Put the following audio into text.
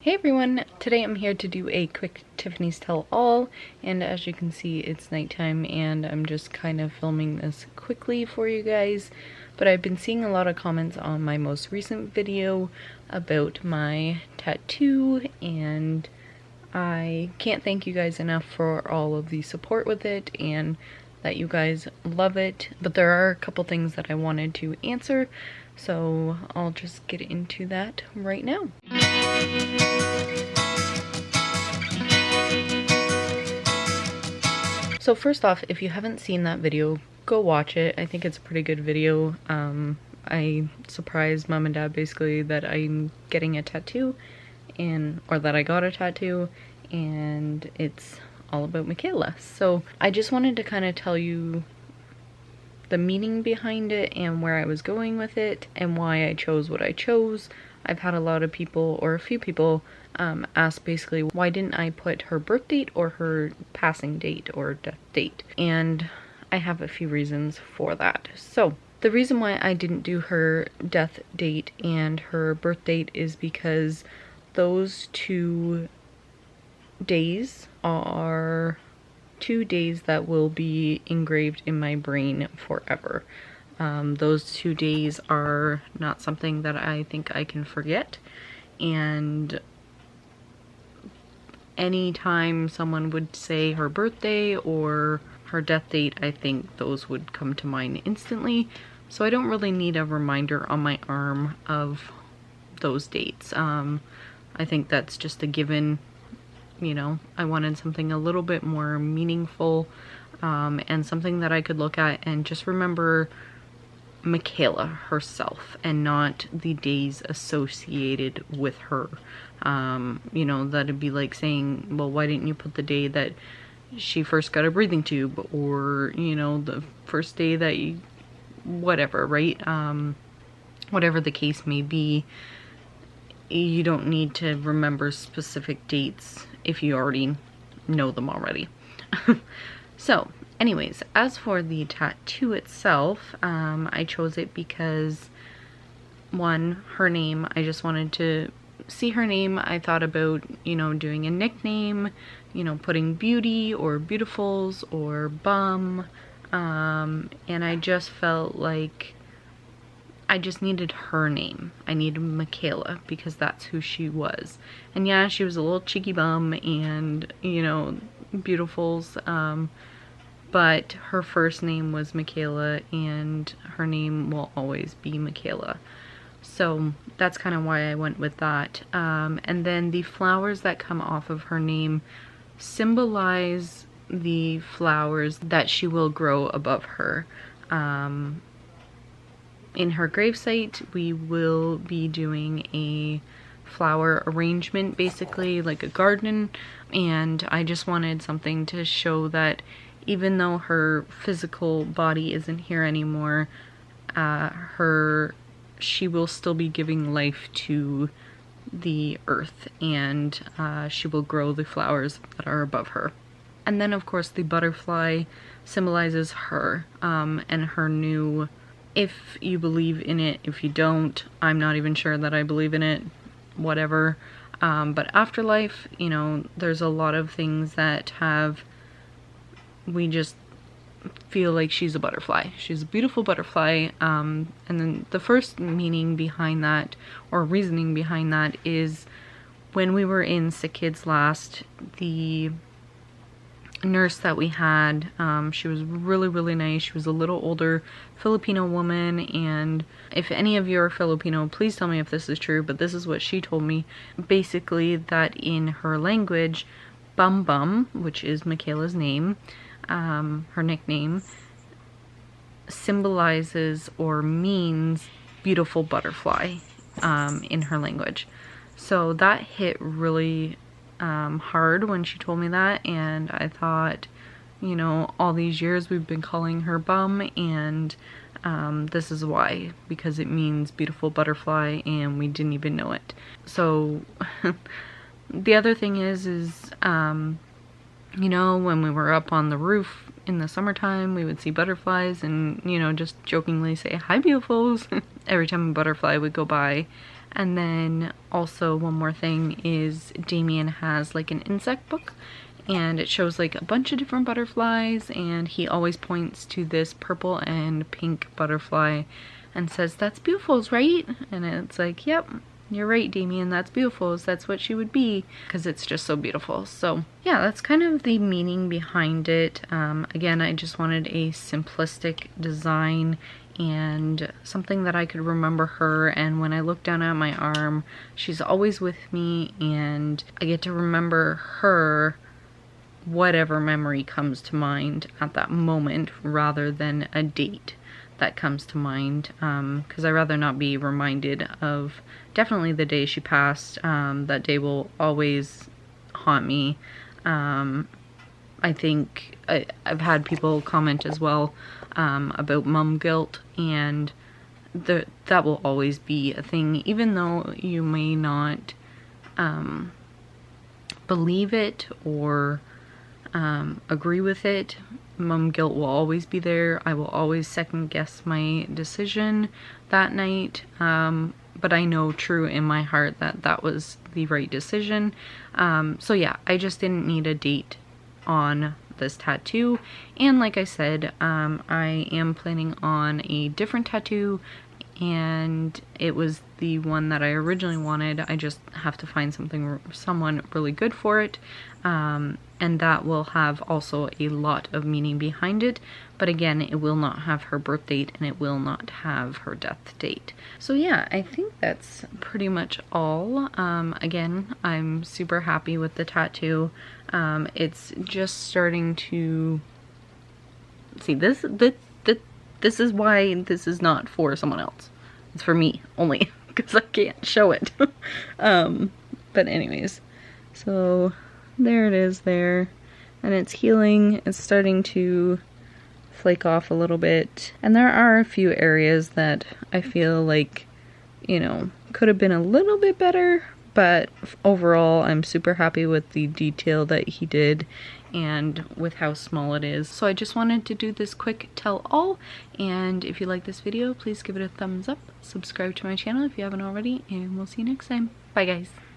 Hey everyone, today I'm here to do a quick Tiffany's Tell All, and as you can see it's nighttime and I'm just kind of filming this quickly for you guys, but I've been seeing a lot of comments on my most recent video about my tattoo, and I can't thank you guys enough for all of the support with it and that you guys love it, but there are a couple things that I wanted to answer, so I'll just get into that right now. So first off, if you haven't seen that video, go watch it. I think it's a pretty good video. I surprised mom and dad basically that I'm getting a tattoo, or that I got a tattoo, and it's all about Michaela. So I just wanted to kind of tell you the meaning behind it and where I was going with it and why I chose what I chose. I've had a lot of people, or a few people, ask basically why didn't I put her birth date or her passing date or death date, and I have a few reasons for that. So the reason why I didn't do her death date and her birth date is because those 2 days are 2 days that will be engraved in my brain forever. Those 2 days are not something that I think I can forget, and anytime someone would say her birthday or her death date, I think those would come to mind instantly. So I don't really need a reminder on my arm of those dates. I think that's just a given. You know, I wanted something a little bit more meaningful, and something that I could look at and just remember Michaela herself and not the days associated with her. You know, that'd be like saying, well, why didn't you put the day that she first got a breathing tube, or, you know, the first day that you, whatever, right? Whatever the case may be, you don't need to remember specific dates if you already know them already. So anyways, as for the tattoo itself, I chose it because, one, her name, I just wanted to see her name. I thought about, you know, doing a nickname, you know, putting beauty or beautifuls or bum, and I just felt like I just needed her name. I needed Michaela because that's who she was. And yeah, she was a little cheeky bum and, you know, beautifuls, but her first name was Michaela and her name will always be Michaela. So that's kind of why I went with that. And then the flowers that come off of her name symbolize the flowers that she will grow above her. In her gravesite, we will be doing a flower arrangement, basically like a garden, and I just wanted something to show that even though her physical body isn't here anymore, she will still be giving life to the earth, and she will grow the flowers that are above her. And then of course the butterfly symbolizes her, and her new, if you believe in it, if you don't, I'm not even sure that I believe in it, whatever. But afterlife, you know, there's a lot of things that we just feel like she's a butterfly. She's a beautiful butterfly. And then the first meaning behind that, or reasoning behind that, is when we were in Sick Kids last, the nurse that we had, she was really nice. She was a little older Filipino woman, and if any of you are Filipino, please tell me if this is true, but this is what she told me. Basically, that in her language, Bum Bum, which is Michaela's name, her nickname, symbolizes or means beautiful butterfly, in her language. So that hit really hard when she told me that, and I thought, you know, all these years we've been calling her Bum, and this is why, because it means beautiful butterfly and we didn't even know it. So the other thing is you know, when we were up on the roof in the summertime, we would see butterflies and, you know, just jokingly say, "Hi, beautifuls," every time a butterfly would go by. And then also one more thing is Damien has like an insect book, and it shows like a bunch of different butterflies, and he always points to this purple and pink butterfly and says, "That's Bufos, right?" And it's like, yep, you're right, Damien, that's Bufos. That's what she would be, because it's just so beautiful. So yeah, that's kind of the meaning behind it. Again, I just wanted a simplistic design and something that I could remember her, and when I look down at my arm, she's always with me, and I get to remember her, whatever memory comes to mind at that moment, rather than a date that comes to mind, because I'd rather not be reminded of definitely the day she passed. That day will always haunt me. I think I've had people comment as well about mom guilt, and that will always be a thing, even though you may not believe it or agree with it. Mom guilt will always be there. I will always second guess my decision that night, but I know true in my heart that that was the right decision. So yeah, I just didn't need a date on this tattoo, and like I said, I am planning on a different tattoo, and it was the one that I originally wanted. I just have to find someone really good for it, and that will have also a lot of meaning behind it, but again, it will not have her birth date and it will not have her death date. So yeah, I think that's pretty much all. Again, I'm super happy with the tattoo. It's just starting to see this is why this is not for someone else. It's for me only, because I can't show it. But anyways, so there it is there, and it's healing. It's starting to flake off a little bit, and there are a few areas that I feel like, you know, could have been a little bit better, but overall I'm super happy with the detail that he did and with how small it is. So I just wanted to do this quick tell all, and if you like this video, please give it a thumbs up, subscribe to my channel if you haven't already, and we'll see you next time. Bye guys.